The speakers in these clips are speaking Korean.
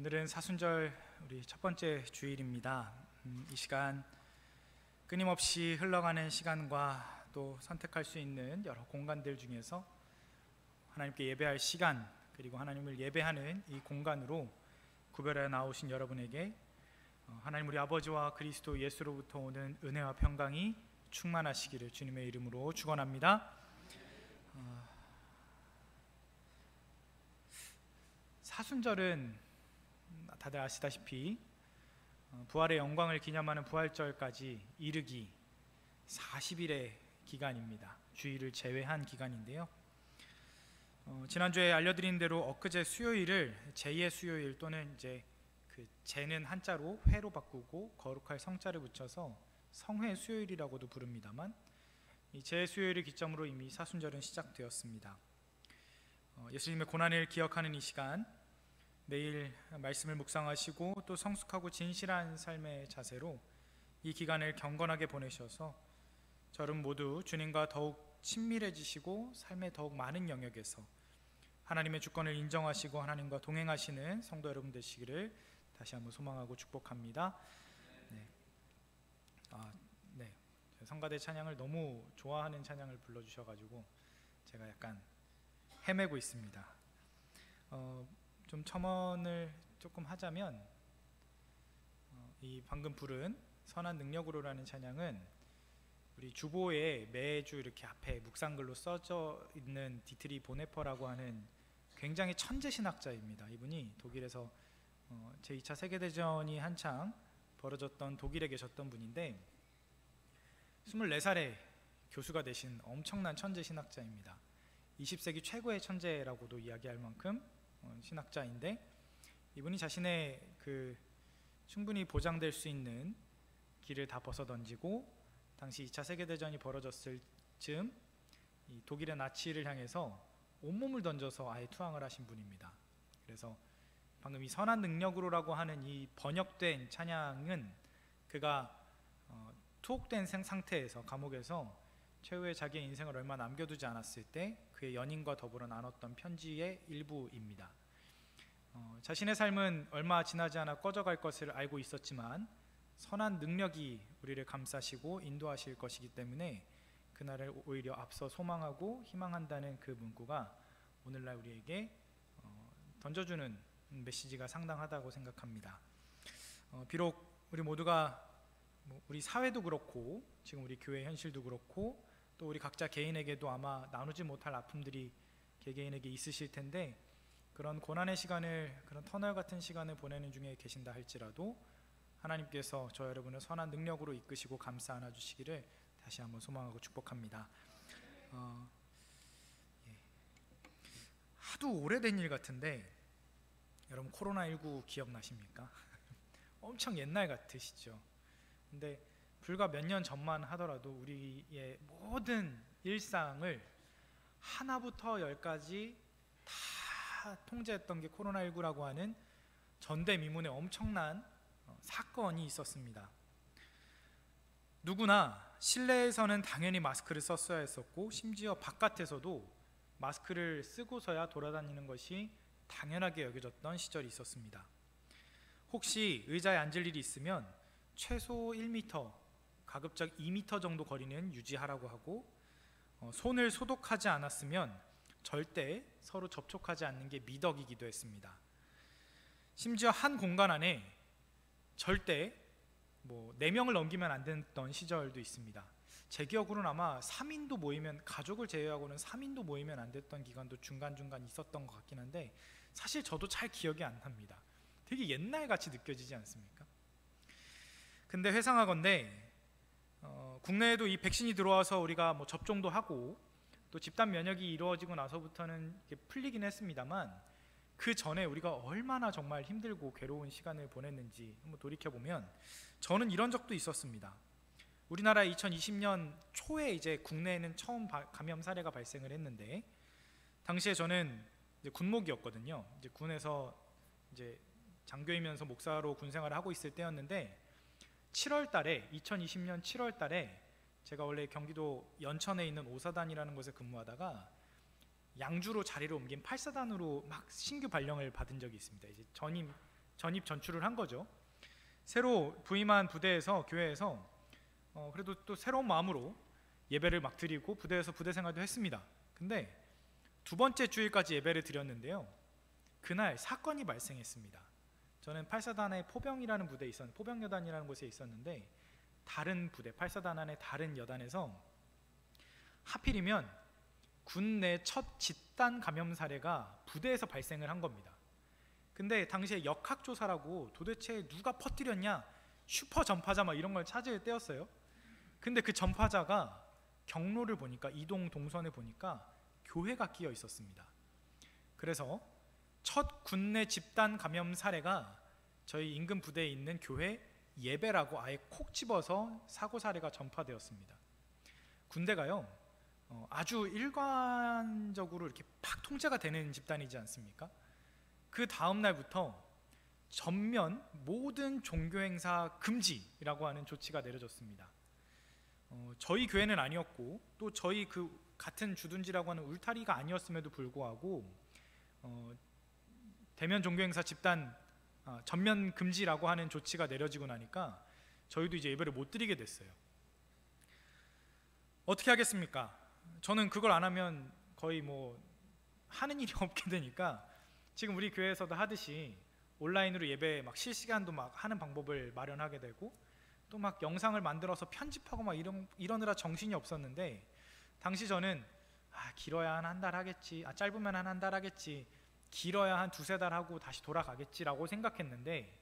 오늘은 사순절 우리 첫 번째 주일입니다. 이 시간 끊임없이 흘러가는 시간과 또 선택할 수 있는 여러 공간들 중에서 하나님께 예배할 시간, 그리고 하나님을 예배하는 이 공간으로 구별하여 나오신 여러분에게 하나님 우리 아버지와 그리스도 예수로부터 오는 은혜와 평강이 충만하시기를 주님의 이름으로 축원합니다. 사순절은 다들 아시다시피 부활의 영광을 기념하는 부활절까지 이르기 40일의 기간입니다. 주일을 제외한 기간인데요. 지난주에 알려드린 대로 엊그제 수요일을 제2의 수요일 또는 이제 그 제는 한자로 회로 바꾸고 거룩할 성자를 붙여서 성회 수요일이라고도 부릅니다만, 이 제 수요일을 기점으로 이미 사순절은 시작되었습니다. 예수님의 고난을 기억하는 이 시간, 매일 말씀을 묵상하시고 또 성숙하고 진실한 삶의 자세로 이 기간을 경건하게 보내셔서 저는 모두 주님과 더욱 친밀해지시고 삶의 더욱 많은 영역에서 하나님의 주권을 인정하시고 하나님과 동행하시는 성도 여러분 되시기를 다시 한번 소망하고 축복합니다. 성가대 찬양을 너무 좋아하는 찬양을 불러주셔가지고 제가 약간 헤매고 있습니다. 좀 첨언을 조금 하자면, 이 방금 부른 선한 능력으로라는 찬양은 우리 주보에 매주 이렇게 앞에 묵상글로 써져 있는 디트리 보네퍼라고 하는 굉장히 천재 신학자입니다. 이분이 독일에서 제2차 세계대전이 한창 벌어졌던 독일에 계셨던 분인데 24살에 교수가 되신 엄청난 천재 신학자입니다. 20세기 최고의 천재라고도 이야기할 만큼 신학자인데, 이분이 자신의 그 충분히 보장될 수 있는 길을 다 벗어던지고 당시 2차 세계대전이 벌어졌을 즈음 이 독일의 나치를 향해서 온몸을 던져서 아예 투항을 하신 분입니다. 그래서 방금 이 선한 능력으로라고 하는 이 번역된 찬양은 그가 투옥된 상태에서 감옥에서 최후의 자기의 인생을 얼마 남겨두지 않았을 때 그의 연인과 더불어 나눴던 편지의 일부입니다. 자신의 삶은 얼마 지나지 않아 꺼져갈 것을 알고 있었지만 선한 능력이 우리를 감싸시고 인도하실 것이기 때문에 그날을 오히려 앞서 소망하고 희망한다는 그 문구가 오늘날 우리에게 던져주는 메시지가 상당하다고 생각합니다. 비록 우리 모두가 우리 사회도 그렇고 지금 우리 교회 현실도 그렇고 또 우리 각자 개인에게도 아마 나누지 못할 아픔들이 개개인에게 있으실 텐데, 그런 고난의 시간을, 그런 터널 같은 시간을 보내는 중에 계신다 할지라도 하나님께서 저 여러분을 선한 능력으로 이끄시고 감싸 안아주시기를 다시 한번 소망하고 축복합니다. 하도 오래된 일 같은데 여러분 코로나19 기억나십니까? 엄청 옛날 같으시죠? 근데 불과 몇 년 전만 하더라도 우리의 모든 일상을 하나부터 열까지 다 통제했던 게 코로나19라고 하는 전대미문의 엄청난 사건이 있었습니다. 누구나 실내에서는 당연히 마스크를 썼어야 했었고, 심지어 바깥에서도 마스크를 쓰고서야 돌아다니는 것이 당연하게 여겨졌던 시절이 있었습니다. 혹시 의자에 앉을 일이 있으면 최소 1m, 가급적 2m 정도 거리는 유지하라고 하고, 손을 소독하지 않았으면 절대 서로 접촉하지 않는 게 미덕이기도 했습니다. 심지어 한 공간 안에 절대 4명을 넘기면 안 됐던 시절도 있습니다. 제 기억으로는 아마 3인도 모이면, 가족을 제외하고는 3인도 모이면 안 됐던 기간도 중간중간 있었던 것 같긴 한데 사실 저도 잘 기억이 안 납니다. 되게 옛날같이 느껴지지 않습니까? 근데 회상하건대 국내에도 이 백신이 들어와서 우리가 접종도 하고 또 집단 면역이 이루어지고 나서부터는 풀리긴 했습니다만, 그 전에 우리가 얼마나 정말 힘들고 괴로운 시간을 보냈는지 한번 돌이켜보면 저는 이런 적도 있었습니다. 우리나라 2020년 초에 이제 국내에는 처음 감염 사례가 발생을 했는데, 당시에 저는 이제 군목이었거든요. 이제 군에서 이제 장교이면서 목사로 군 생활을 하고 있을 때였는데 7월 달에 2020년 7월 달에 제가 원래 경기도 연천에 있는 5사단이라는 곳에 근무하다가 양주로 자리를 옮긴 8사단으로 막 신규 발령을 받은 적이 있습니다. 이제 전임 전입 전출을 한 거죠. 새로 부임한 부대에서, 교회에서 그래도 또 새로운 마음으로 예배를 막 드리고 부대에서 부대 생활도 했습니다. 근데 두 번째 주일까지 예배를 드렸는데요, 그날 사건이 발생했습니다. 저는 8사단의 포병이라는 부대에 있었는데, 포병여단이라는 곳에 있었는데, 다른 부대 8사단 안의 다른 여단에서 하필이면 군 내 첫 집단 감염 사례가 부대에서 발생을 한 겁니다. 근데 당시에 역학조사라고 도대체 누가 퍼뜨렸냐, 슈퍼 전파자 막 이런 걸 찾을 때였어요. 근데 그 전파자가 경로를 보니까, 이동 동선을 보니까 교회가 끼어 있었습니다. 그래서 첫 군내 집단 감염 사례가 저희 인근 부대에 있는 교회 예배라고 아예 콕 집어서 사고 사례가 전파되었습니다. 군대가요, 아주 일관적으로 이렇게 팍 통제가 되는 집단이지 않습니까? 그 다음 날부터 전면 모든 종교 행사 금지라고 하는 조치가 내려졌습니다. 저희 교회는 아니었고, 또 저희 그 같은 주둔지라고 하는 울타리가 아니었음에도 불구하고 대면 종교 행사 집단 전면 금지라고 하는 조치가 내려지고 나니까 저희도 이제 예배를 못 드리게 됐어요. 어떻게 하겠습니까? 저는 그걸 안 하면 거의 뭐 하는 일이 없게 되니까, 지금 우리 교회에서도 하듯이 온라인으로 예배 막 실시간도 막 하는 방법을 마련하게 되고, 또 막 영상을 만들어서 편집하고 막 이러느라 정신이 없었는데, 당시 저는 길어야 한 달 하겠지, 짧으면 한 달 하겠지, 길어야 한 두세 달 하고 다시 돌아가겠지라고 생각했는데,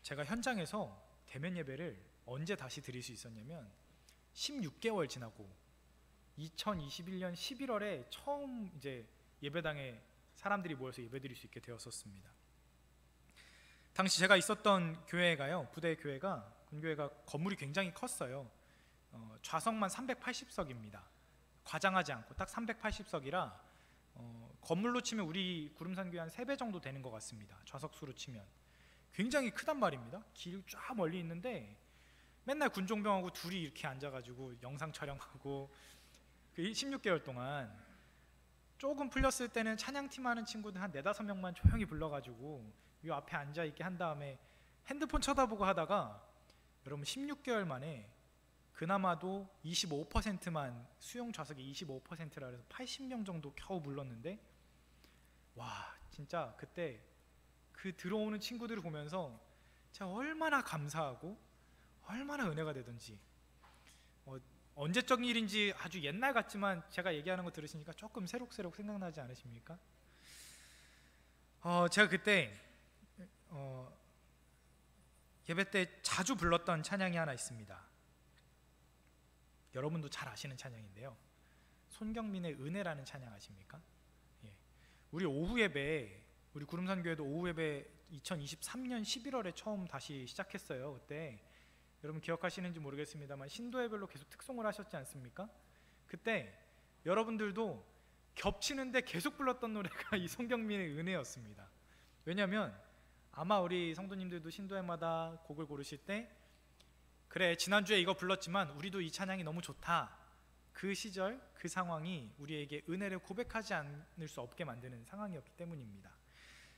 제가 현장에서 대면 예배를 언제 다시 드릴 수 있었냐면 16개월 지나고 2021년 11월에 처음 이제 예배당에 사람들이 모여서 예배드릴 수 있게 되었었습니다. 당시 제가 있었던 교회가요, 부대 교회가, 군교회가 건물이 굉장히 컸어요. 좌석만 380석입니다. 과장하지 않고 딱 380석이라 건물로 치면 우리 구름산교회 한 3배 정도 되는 것 같습니다. 좌석수로 치면 굉장히 크단 말입니다. 길 쫙 멀리 있는데 맨날 군종병하고 둘이 이렇게 앉아가지고 영상 촬영하고, 그 16개월 동안 조금 풀렸을 때는 찬양팀 하는 친구들 한 4-5명만 조용히 불러가지고 이 앞에 앉아있게 한 다음에 핸드폰 쳐다보고 하다가, 여러분 16개월 만에 그나마도 25%만, 수용 좌석이 25%라 해서 80명 정도 겨우 불렀는데, 와 진짜 그때 그 들어오는 친구들을 보면서 제가 얼마나 감사하고 얼마나 은혜가 되던지, 언제적 일인지 아주 옛날 같지만 제가 얘기하는 거 들으시니까 조금 새록새록 생각나지 않으십니까? 제가 그때 예배 때 자주 불렀던 찬양이 하나 있습니다. 여러분도 잘 아시는 찬양인데요, 손경민의 은혜라는 찬양 아십니까? 예. 우리 오후 예배, 우리 구름산교회도 오후 예배 2023년 11월에 처음 다시 시작했어요. 그때 여러분 기억하시는지 모르겠습니다만 신도예별로 계속 특송을 하셨지 않습니까? 그때 여러분들도 겹치는데 계속 불렀던 노래가 이 손경민의 은혜였습니다. 왜냐하면 아마 우리 성도님들도 신도예마다 곡을 고르실 때, 그래 지난주에 이거 불렀지만 우리도 이 찬양이 너무 좋다, 그 시절 그 상황이 우리에게 은혜를 고백하지 않을 수 없게 만드는 상황이었기 때문입니다.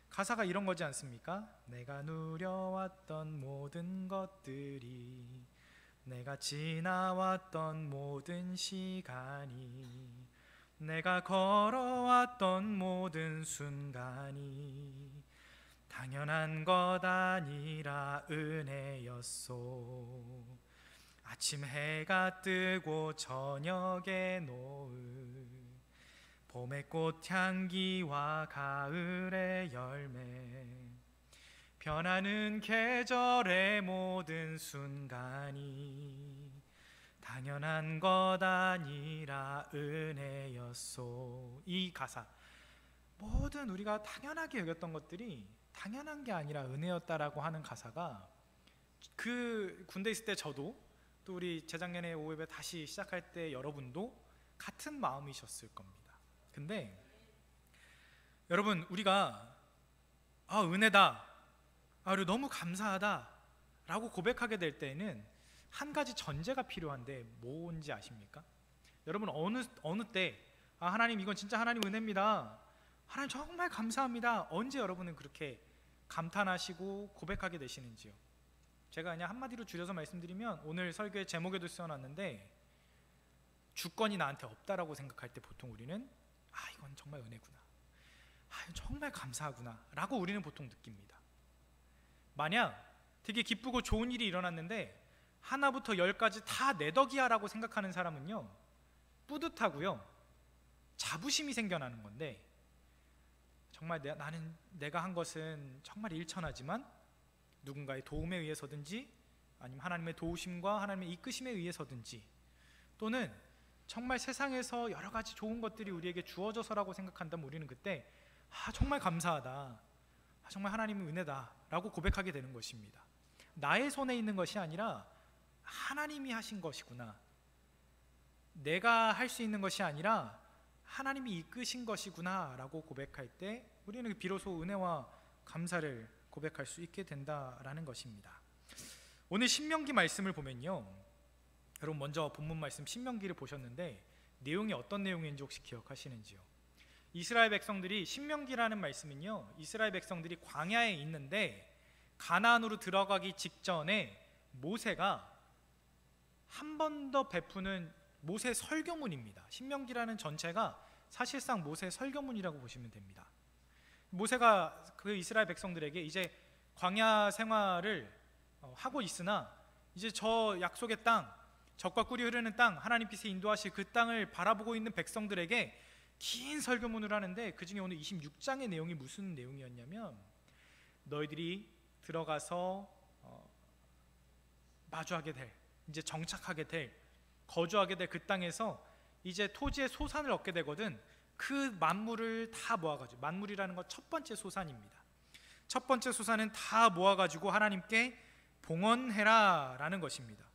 가사가 이런 거지 않습니까? 내가 누려왔던 모든 것들이, 내가 지나왔던 모든 시간이, 내가 걸어왔던 모든 순간이 당연한 것 아니라 은혜였소. 아침 해가 뜨고 저녁에 노을, 봄의 꽃향기와 가을의 열매, 변하는 계절의 모든 순간이 당연한 것 아니라 은혜였소. 이 가사, 모든 우리가 당연하게 여겼던 것들이 당연한 게 아니라 은혜였다라고 하는 가사가, 그 군대 있을 때 저도, 또 우리 재작년에 오후예배 다시 시작할 때 여러분도 같은 마음이셨을 겁니다. 근데 여러분, 우리가 은혜다, 그리고 너무 감사하다 라고 고백하게 될 때에는 한 가지 전제가 필요한데 뭔지 아십니까? 여러분 어느 때 하나님 이건 진짜 하나님 은혜입니다, 하나님 정말 감사합니다. 언제 여러분은 그렇게 감탄하시고 고백하게 되시는지요? 제가 그냥 한마디로 줄여서 말씀드리면 오늘 설교의 제목에도 써놨는데, 주권이 나한테 없다라고 생각할 때 보통 우리는 이건 정말 은혜구나, 이건 정말 감사하구나 라고 우리는 보통 느낍니다. 만약 되게 기쁘고 좋은 일이 일어났는데 하나부터 10까지 다 내 덕이야 라고 생각하는 사람은요, 뿌듯하고요, 자부심이 생겨나는 건데, 정말 내가 한 것은 정말 일천하지만 누군가의 도움에 의해서든지 아니면 하나님의 도우심과 하나님의 이끄심에 의해서든지, 또는 정말 세상에서 여러 가지 좋은 것들이 우리에게 주어져서라고 생각한다면 우리는 그때 정말 감사하다, 정말 하나님의 은혜다 라고 고백하게 되는 것입니다. 나의 손에 있는 것이 아니라 하나님이 하신 것이구나, 내가 할 수 있는 것이 아니라 하나님이 이끄신 것이구나 라고 고백할 때 우리는 비로소 은혜와 감사를 고백할 수 있게 된다라는 것입니다. 오늘 신명기 말씀을 보면요, 여러분 먼저 본문 말씀 신명기를 보셨는데 내용이 어떤 내용인지 혹시 기억하시는지요? 이스라엘 백성들이, 신명기라는 말씀은요, 이스라엘 백성들이 광야에 있는데 가나안으로 들어가기 직전에 모세가 한 번 더 베푸는 모세 설교문입니다. 신명기라는 전체가 사실상 모세 설교문이라고 보시면 됩니다. 모세가 그 이스라엘 백성들에게 이제 광야 생활을 하고 있으나 이제 저 약속의 땅, 젖과 꿀이 흐르는 땅, 하나님께서 인도하실 그 땅을 바라보고 있는 백성들에게 긴 설교문을 하는데, 그 중에 오늘 26장의 내용이 무슨 내용이었냐면, 너희들이 들어가서 마주하게 될, 이제 정착하게 될, 거주하게 될 그 땅에서 이제 토지의 소산을 얻게 되거든. 그 만물을 다 모아가지고, 만물이라는 건 첫 번째 소산입니다. 첫 번째 소산은 다 모아가지고 하나님께 봉헌해라 라는 것입니다.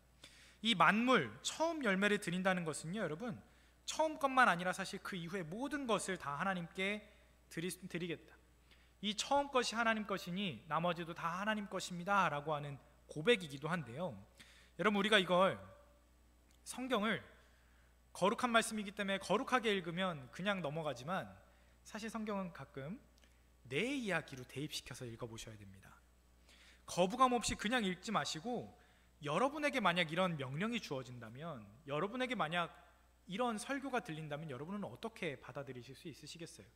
이 만물, 처음 열매를 드린다는 것은요, 여러분, 처음 것만 아니라 사실 그 이후에 모든 것을 다 하나님께 드리겠다, 이 처음 것이 하나님 것이니 나머지도 다 하나님 것입니다 라고 하는 고백이기도 한데요, 여러분, 우리가 이걸, 성경을 거룩한 말씀이기 때문에 거룩하게 읽으면 그냥 넘어가지만, 사실 성경은 가끔 내 이야기로 대입시켜서 읽어보셔야 됩니다. 거부감 없이 그냥 읽지 마시고, 여러분에게 만약 이런 명령이 주어진다면, 여러분에게 만약 이런 설교가 들린다면 여러분은 어떻게 받아들이실 수 있으시겠어요?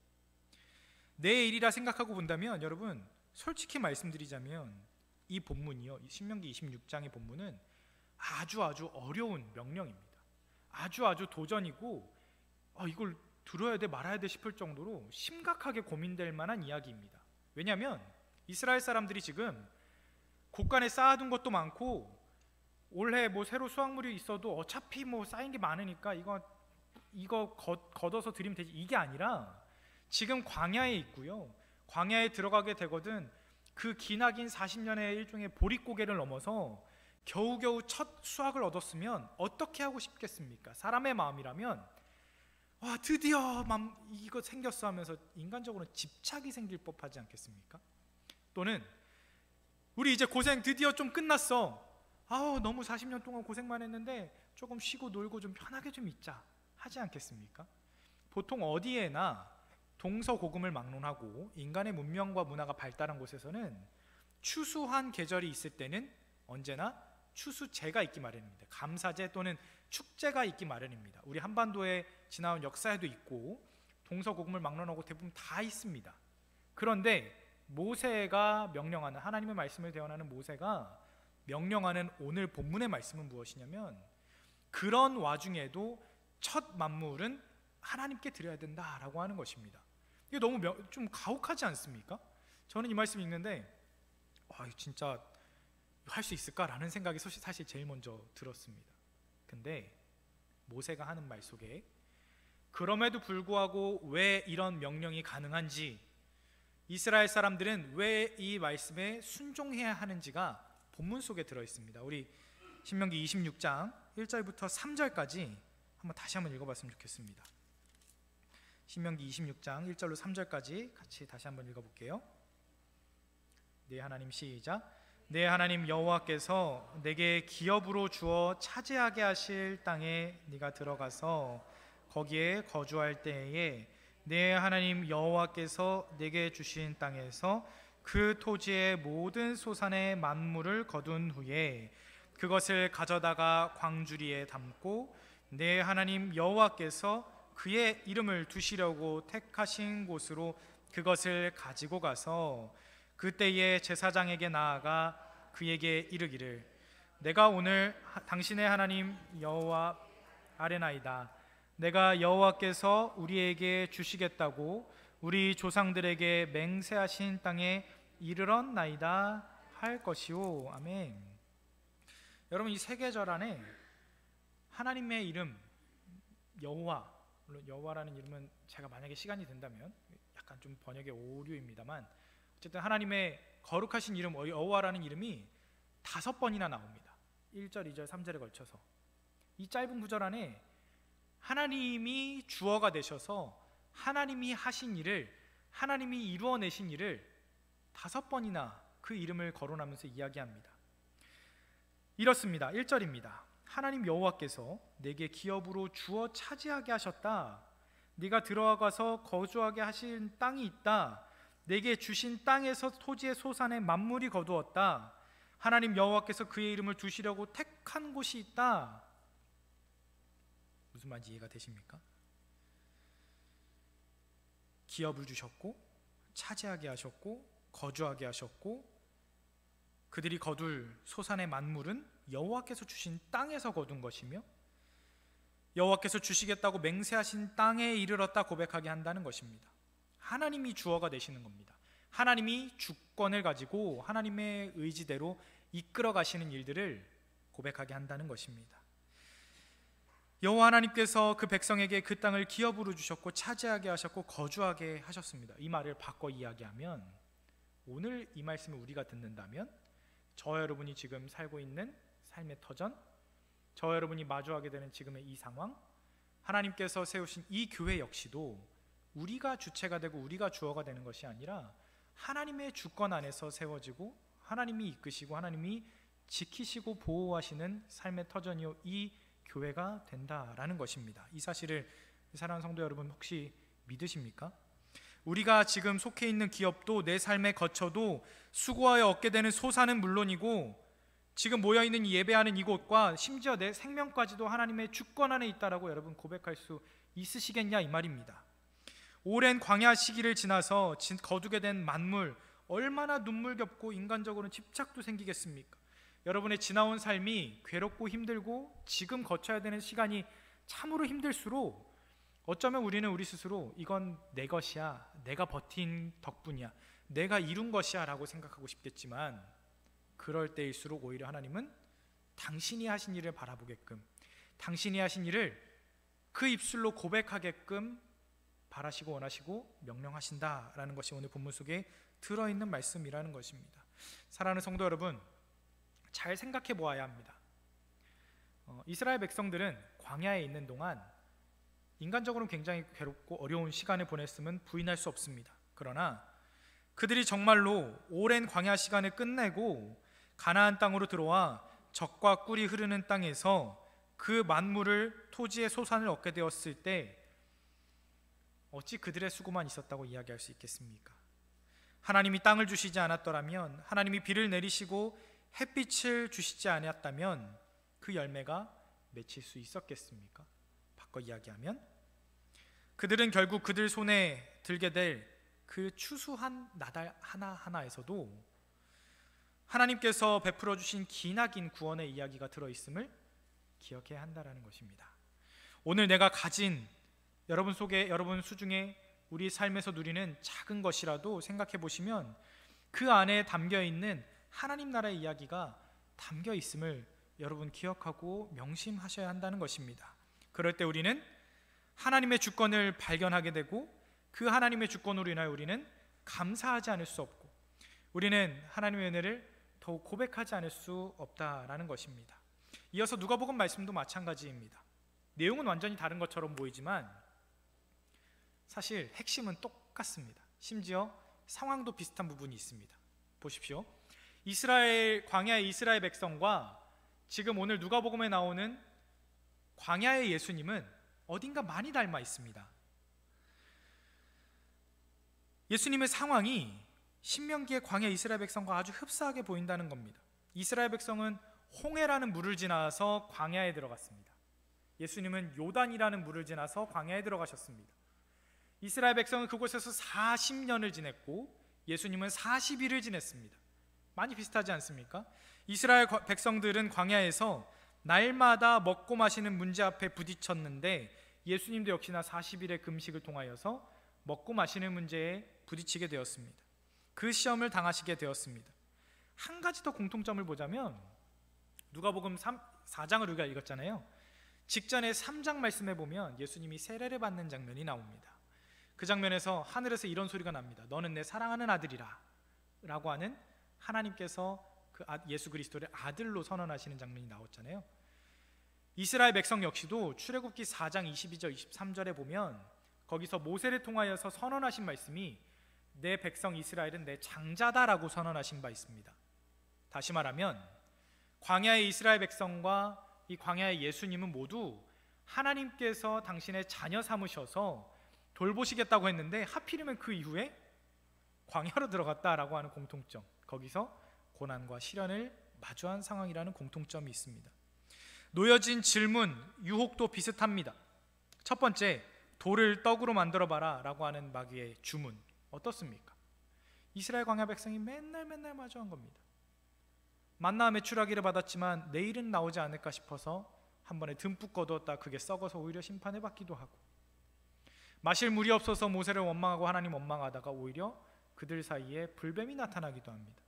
내 일이라 생각하고 본다면, 여러분 솔직히 말씀드리자면 이 본문이요, 신명기 26장의 본문은 아주 어려운 명령입니다. 아주 도전이고, 이걸 들어야 돼 말아야 돼 싶을 정도로 심각하게 고민될 만한 이야기입니다. 왜냐하면 이스라엘 사람들이 지금 곳간에 쌓아둔 것도 많고, 올해 새로 수확물이 있어도 어차피 쌓인 게 많으니까 이거 걷어서 드리면 되지, 이게 아니라 지금 광야에 있고요, 광야에 들어가게 되거든 그 기나긴 40년의 일종의 보릿고개를 넘어서 겨우겨우 첫 수확을 얻었으면 어떻게 하고 싶겠습니까? 사람의 마음이라면 드디어 이거 생겼어 하면서 인간적으로는 집착이 생길 법하지 않겠습니까? 또는 우리 이제 고생 드디어 좀 끝났어, 너무 40년 동안 고생만 했는데 조금 쉬고 놀고 좀 편하게 좀 있자 하지 않겠습니까? 보통 어디에나 동서고금을 막론하고 인간의 문명과 문화가 발달한 곳에서는 추수한 계절이 있을 때는 언제나 추수제가 있기 마련입니다. 감사제 또는 축제가 있기 마련입니다. 우리 한반도에 지나온 역사에도 있고 동서고금을 막론하고 대부분 다 있습니다. 그런데 모세가 명령하는, 하나님의 말씀을 대언하는 모세가 명령하는 오늘 본문의 말씀은 무엇이냐면, 그런 와중에도 첫 만물은 하나님께 드려야 된다라고 하는 것입니다. 이게 너무 좀 가혹하지 않습니까? 저는 이 말씀 읽는데 진짜 할 수 있을까라는 생각이 사실 제일 먼저 들었습니다. 근데 모세가 하는 말 속에 그럼에도 불구하고 왜 이런 명령이 가능한지, 이스라엘 사람들은 왜 이 말씀에 순종해야 하는지가 본문 속에 들어있습니다. 우리 신명기 26장 1절부터 3절까지 다시 한번 읽어봤으면 좋겠습니다. 신명기 26장 1절로 3절까지 같이 다시 한번 읽어볼게요. 네, 하나님, 시작. 네, 하나님 여호와께서 내게 기업으로 주어 차지하게 하실 땅에 네가 들어가서 거기에 거주할 때에 내 하나님 여호와께서 내게 주신 땅에서 그 토지의 모든 소산의 만물을 거둔 후에 그것을 가져다가 광주리에 담고 내 하나님 여호와께서 그의 이름을 두시려고 택하신 곳으로 그것을 가지고 가서 그때에 제사장에게 나아가 그에게 이르기를 내가 오늘 당신의 하나님 여호와 아뢰나이다. 내가 여호와께서 우리에게 주시겠다고 우리 조상들에게 맹세하신 땅에 이르렀나이다 할 것이오. 아멘. 여러분, 이 세 계절 안에 하나님의 이름 여호와, 물론 여호와라는 이름은 제가 만약에 시간이 된다면 약간 좀 번역의 오류입니다만 어쨌든 하나님의 거룩하신 이름 여호와라는 이름이 5번이나 나옵니다. 1절, 2절, 3절에 걸쳐서. 이 짧은 구절 안에 하나님이 주어가 되셔서 하나님이 하신 일을, 하나님이 이루어내신 일을 5번이나 그 이름을 거론하면서 이야기합니다. 이렇습니다. 1절입니다. 하나님 여호와께서 내게 기업으로 주어 차지하게 하셨다. 네가 들어가서 거주하게 하신 땅이 있다. 내게 주신 땅에서 토지의 소산의 만물이 거두었다. 하나님 여호와께서 그의 이름을 두시려고 택한 곳이 있다. 무슨 말인지 이해가 되십니까? 기업을 주셨고 차지하게 하셨고 거주하게 하셨고 그들이 거둘 소산의 만물은 여호와께서 주신 땅에서 거둔 것이며 여호와께서 주시겠다고 맹세하신 땅에 이르렀다 고백하게 한다는 것입니다. 하나님이 주어가 되시는 겁니다. 하나님이 주권을 가지고 하나님의 의지대로 이끌어 가시는 일들을 고백하게 한다는 것입니다. 여호와 하나님께서 그 백성에게 그 땅을 기업으로 주셨고 차지하게 하셨고 거주하게 하셨습니다. 이 말을 바꿔 이야기하면 오늘 이 말씀을 우리가 듣는다면 저와 여러분이 지금 살고 있는 삶의 터전, 저와 여러분이 마주하게 되는 지금의 이 상황, 하나님께서 세우신 이 교회 역시도 우리가 주체가 되고 우리가 주어가 되는 것이 아니라 하나님의 주권 안에서 세워지고 하나님이 이끄시고 하나님이 지키시고 보호하시는 삶의 터전이요 이 교회가 된다라는 것입니다. 이 사실을 사랑하는 성도 여러분 혹시 믿으십니까? 우리가 지금 속해 있는 기업도 내 삶에 거쳐도 수고하여 얻게 되는 소산은 물론이고 지금 모여있는 예배하는 이곳과 심지어 내 생명까지도 하나님의 주권 안에 있다라고 여러분 고백할 수 있으시겠냐 이 말입니다. 오랜 광야 시기를 지나서 거두게 된 만물 얼마나 눈물겹고 인간적으로는 집착도 생기겠습니까? 여러분의 지나온 삶이 괴롭고 힘들고 지금 거쳐야 되는 시간이 참으로 힘들수록 어쩌면 우리는 우리 스스로 이건 내 것이야, 내가 버틴 덕분이야, 내가 이룬 것이야 라고 생각하고 싶겠지만 그럴 때일수록 오히려 하나님은 당신이 하신 일을 바라보게끔 당신이 하신 일을 그 입술로 고백하게끔 바라시고 원하시고 명령하신다라는 것이 오늘 본문 속에 들어있는 말씀이라는 것입니다. 사랑하는 성도 여러분, 잘 생각해 보아야 합니다. 이스라엘 백성들은 광야에 있는 동안 인간적으로는 굉장히 괴롭고 어려운 시간을 보냈음은 부인할 수 없습니다. 그러나 그들이 정말로 오랜 광야 시간을 끝내고 가나안 땅으로 들어와 젖과 꿀이 흐르는 땅에서 그 만물을 토지의 소산을 얻게 되었을 때 어찌 그들의 수고만 있었다고 이야기할 수 있겠습니까? 하나님이 땅을 주시지 않았더라면, 하나님이 비를 내리시고 햇빛을 주시지 않았다면 그 열매가 맺힐 수 있었겠습니까? 바꿔 이야기하면 그들은 결국 그들 손에 들게 될 그 추수한 나달 하나하나에서도 하나님께서 베풀어 주신 기나긴 구원의 이야기가 들어있음을 기억해야 한다는 것입니다. 오늘 내가 가진 여러분 속에, 여러분 수중에 우리 삶에서 누리는 작은 것이라도 생각해 보시면 그 안에 담겨 있는 하나님 나라의 이야기가 담겨 있음을 여러분 기억하고 명심하셔야 한다는 것입니다. 그럴 때 우리는 하나님의 주권을 발견하게 되고 그 하나님의 주권으로 인하여 우리는 감사하지 않을 수 없고 우리는 하나님의 은혜를 더욱 고백하지 않을 수 없다라는 것입니다. 이어서 누가복음 말씀도 마찬가지입니다. 내용은 완전히 다른 것처럼 보이지만 사실 핵심은 똑같습니다. 심지어 상황도 비슷한 부분이 있습니다. 보십시오. 광야의 이스라엘 백성과 지금 오늘 누가복음에 나오는 광야의 예수님은 어딘가 많이 닮아 있습니다. 예수님의 상황이 신명기의 광야 이스라엘 백성과 아주 흡사하게 보인다는 겁니다. 이스라엘 백성은 홍해라는 물을 지나서 광야에 들어갔습니다. 예수님은 요단이라는 물을 지나서 광야에 들어가셨습니다. 이스라엘 백성은 그곳에서 40년을 지냈고 예수님은 40일을 지냈습니다. 많이 비슷하지 않습니까? 이스라엘 백성들은 광야에서 날마다 먹고 마시는 문제 앞에 부딪혔는데 예수님도 역시나 40일의 금식을 통하여서 먹고 마시는 문제에 부딪히게 되었습니다. 그 시험을 당하시게 되었습니다. 한 가지 더 공통점을 보자면 누가복음 4장을 우리가 읽었잖아요. 직전에 3장 말씀에 보면 예수님이 세례를 받는 장면이 나옵니다. 그 장면에서 하늘에서 이런 소리가 납니다. 너는 내 사랑하는 아들이라 라고 하는 하나님께서 그 예수 그리스도를 아들로 선언하시는 장면이 나왔잖아요. 이스라엘 백성 역시도 출애굽기 4장 22절 23절에 보면 거기서 모세를 통하여서 선언하신 말씀이 내 백성 이스라엘은 내 장자다라고 선언하신 바 있습니다. 다시 말하면 광야의 이스라엘 백성과 이 광야의 예수님은 모두 하나님께서 당신의 자녀 삼으셔서 돌보시겠다고 했는데 하필이면 그 이후에 광야로 들어갔다라고 하는 공통점, 거기서 고난과 시련을 마주한 상황이라는 공통점이 있습니다. 놓여진 질문, 유혹도 비슷합니다. 첫 번째, 돌을 떡으로 만들어봐라 라고 하는 마귀의 주문 어떻습니까? 이스라엘 광야 백성이 맨날 마주한 겁니다. 만나 메추라기를 받았지만 내일은 나오지 않을까 싶어서 한 번에 듬뿍 거두었다 그게 썩어서 오히려 심판을 받기도 하고, 마실 물이 없어서 모세를 원망하고 하나님 원망하다가 오히려 그들 사이에 불뱀이 나타나기도 합니다.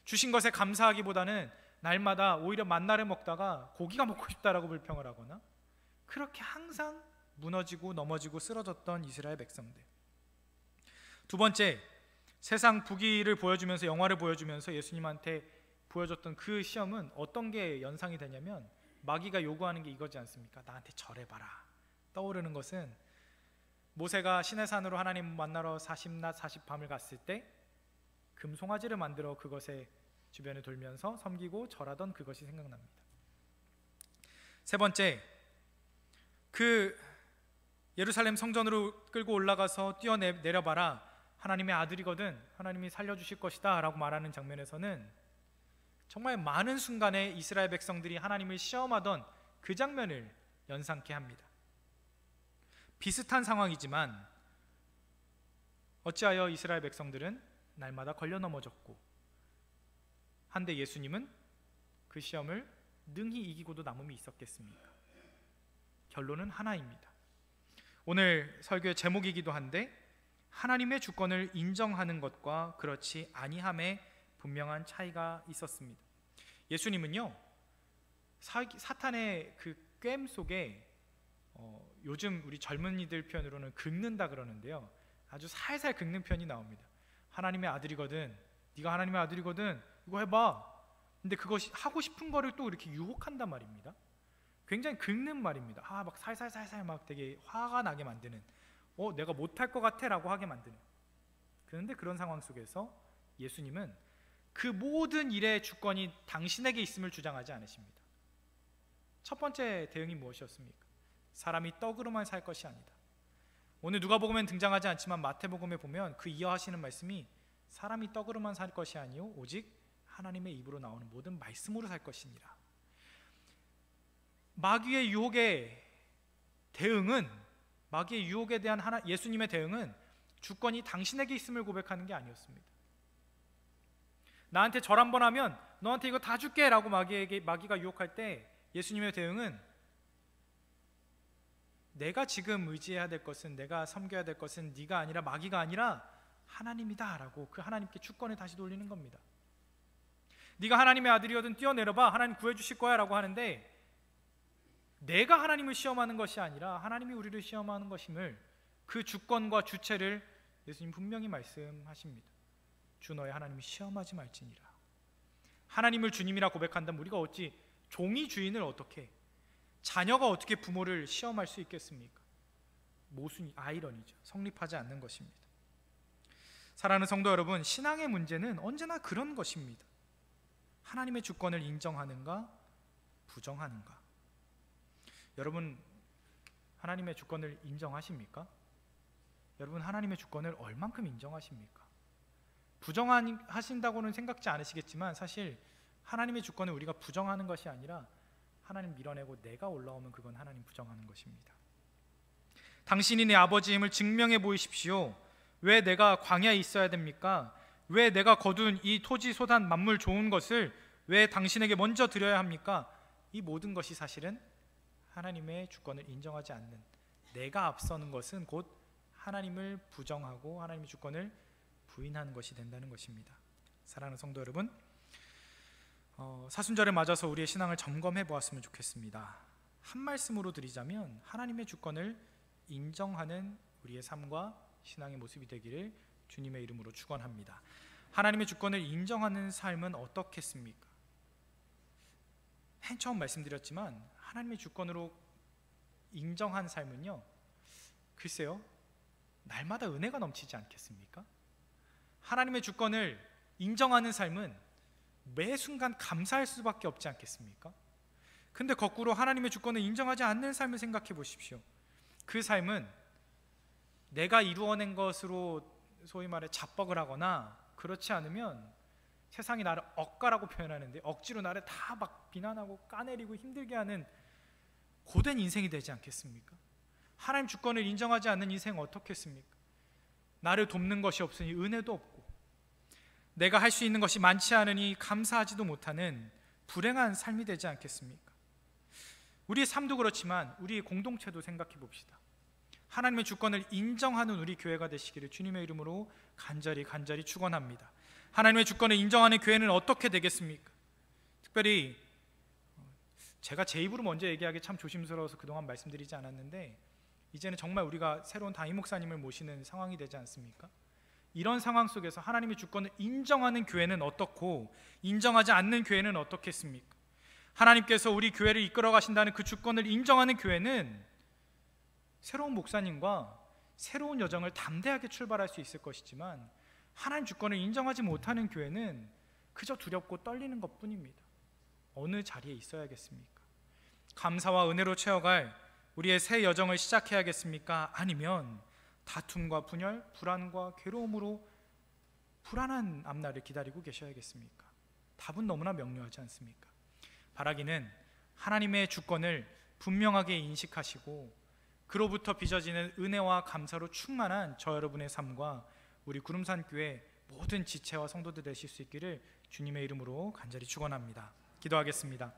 주신 것에 감사하기보다는 날마다 오히려 만나를 먹다가 고기가 먹고 싶다라고 불평을 하거나, 그렇게 항상 무너지고 넘어지고 쓰러졌던 이스라엘 백성들. 두 번째, 세상 부귀를 보여주면서, 영화를 보여주면서 예수님한테 보여줬던 그 시험은 어떤 게 연상이 되냐면 마귀가 요구하는 게 이거지 않습니까? 나한테 절해봐라. 떠오르는 것은 모세가 시내산으로 하나님 만나러 40낮 40밤을 갔을 때 금송아지를 만들어 그것의 주변을 돌면서 섬기고 절하던 그것이 생각납니다. 세 번째, 그 예루살렘 성전으로 끌고 올라가서 뛰어내려봐라. 하나님의 아들이거든. 하나님이 살려주실 것이다 라고 말하는 장면에서는 정말 많은 순간에 이스라엘 백성들이 하나님을 시험하던 그 장면을 연상케 합니다. 비슷한 상황이지만 어찌하여 이스라엘 백성들은 날마다 걸려 넘어졌고, 한데 예수님은 그 시험을 능히 이기고도 남음이 있었겠습니까? 결론은 하나입니다. 오늘 설교의 제목이기도 한데, 하나님의 주권을 인정하는 것과 그렇지 아니함에 분명한 차이가 있었습니다. 예수님은요, 사탄의 그 꿰임 속에 요즘 우리 젊은이들 표현으로는 긁는다 그러는데요, 아주 살살 긁는 표현이 나옵니다. 하나님의 아들이거든, 네가 하나님의 아들이거든, 이거 해봐. 근데 그것이 하고 싶은 거를 또 이렇게 유혹한단 말입니다. 굉장히 긁는 말입니다. 막 살살살살 막 되게 화가 나게 만드는, 내가 못할 것 같아 라고 하게 만드는. 그런데 그런 상황 속에서 예수님은 그 모든 일의 주권이 당신에게 있음을 주장하지 않으십니다. 첫 번째 대응이 무엇이었습니까? 사람이 떡으로만 살 것이 아니다. 오늘 누가복음엔 등장하지 않지만 마태복음에 보면 그 이어하시는 말씀이 사람이 떡으로만 살 것이 아니요 오직 하나님의 입으로 나오는 모든 말씀으로 살 것이니라. 마귀의 유혹의 대응은, 마귀의 유혹에 대한 예수님의 대응은 주권이 당신에게 있음을 고백하는 게 아니었습니다. 나한테 절 한번 하면 너한테 이거 다 줄게 라고 마귀가 유혹할 때 예수님의 대응은, 내가 지금 의지해야 될 것은, 내가 섬겨야 될 것은 네가 아니라 마귀가 아니라 하나님이다 라고 그 하나님께 주권을 다시 돌리는 겁니다. 네가 하나님의 아들이거든 뛰어내려봐, 하나님 구해주실 거야 라고 하는데, 내가 하나님을 시험하는 것이 아니라 하나님이 우리를 시험하는 것임을, 그 주권과 주체를 예수님 분명히 말씀하십니다. 주 너의 하나님이 시험하지 말지니라. 하나님을 주님이라 고백한다면 우리가 어찌 종이 주인을 어떻게, 자녀가 어떻게 부모를 시험할 수 있겠습니까? 모순이, 아이러니죠. 성립하지 않는 것입니다. 사랑하는 성도 여러분, 신앙의 문제는 언제나 그런 것입니다. 하나님의 주권을 인정하는가 부정하는가. 여러분, 하나님의 주권을 인정하십니까? 여러분, 하나님의 주권을 얼만큼 인정하십니까? 부정하신다고는 생각지 않으시겠지만 사실 하나님의 주권을 우리가 부정하는 것이 아니라 하나님 밀어내고 내가 올라오면 그건 하나님 부정하는 것입니다. 당신이 내 아버지임을 증명해 보이십시오. 왜 내가 광야에 있어야 됩니까? 왜 내가 거둔 이 토지 소산 만물 좋은 것을 왜 당신에게 먼저 드려야 합니까? 이 모든 것이 사실은 하나님의 주권을 인정하지 않는, 내가 앞서는 것은 곧 하나님을 부정하고 하나님의 주권을 부인하는 것이 된다는 것입니다. 사랑하는 성도 여러분, 사순절에 맞아서 우리의 신앙을 점검해 보았으면 좋겠습니다. 한 말씀으로 드리자면 하나님의 주권을 인정하는 우리의 삶과 신앙의 모습이 되기를 주님의 이름으로 축원합니다. 하나님의 주권을 인정하는 삶은 어떻겠습니까? 맨 처음 말씀드렸지만 하나님의 주권으로 인정한 삶은요, 글쎄요, 날마다 은혜가 넘치지 않겠습니까? 하나님의 주권을 인정하는 삶은 매 순간 감사할 수밖에 없지 않겠습니까? 근데 거꾸로 하나님의 주권을 인정하지 않는 삶을 생각해 보십시오. 그 삶은 내가 이루어낸 것으로 소위 말해 자뻑을 하거나, 그렇지 않으면 세상이 나를 억가라고 표현하는데 억지로 나를 다 막 비난하고 까내리고 힘들게 하는 고된 인생이 되지 않겠습니까? 하나님 주권을 인정하지 않는 인생은 어떻겠습니까? 나를 돕는 것이 없으니 은혜도 없고, 내가 할 수 있는 것이 많지 않으니 감사하지도 못하는 불행한 삶이 되지 않겠습니까? 우리의 삶도 그렇지만 우리의 공동체도 생각해 봅시다. 하나님의 주권을 인정하는 우리 교회가 되시기를 주님의 이름으로 간절히 축원합니다. 하나님의 주권을 인정하는 교회는 어떻게 되겠습니까? 특별히 제가 제 입으로 먼저 얘기하기 참 조심스러워서 그동안 말씀드리지 않았는데, 이제는 정말 우리가 새로운 담임 목사님을 모시는 상황이 되지 않습니까? 이런 상황 속에서 하나님의 주권을 인정하는 교회는 어떻고 인정하지 않는 교회는 어떻겠습니까? 하나님께서 우리 교회를 이끌어 가신다는 그 주권을 인정하는 교회는 새로운 목사님과 새로운 여정을 담대하게 출발할 수 있을 것이지만, 하나님 주권을 인정하지 못하는 교회는 그저 두렵고 떨리는 것뿐입니다. 어느 자리에 있어야겠습니까? 감사와 은혜로 채워갈 우리의 새 여정을 시작해야겠습니까? 아니면 다툼과 분열, 불안과 괴로움으로 불안한 앞날을 기다리고 계셔야겠습니까? 답은 너무나 명료하지 않습니까? 바라기는 하나님의 주권을 분명하게 인식하시고 그로부터 빚어지는 은혜와 감사로 충만한 저 여러분의 삶과 우리 구름산교회 모든 지체와 성도들 되실 수 있기를 주님의 이름으로 간절히 축원합니다. 기도하겠습니다.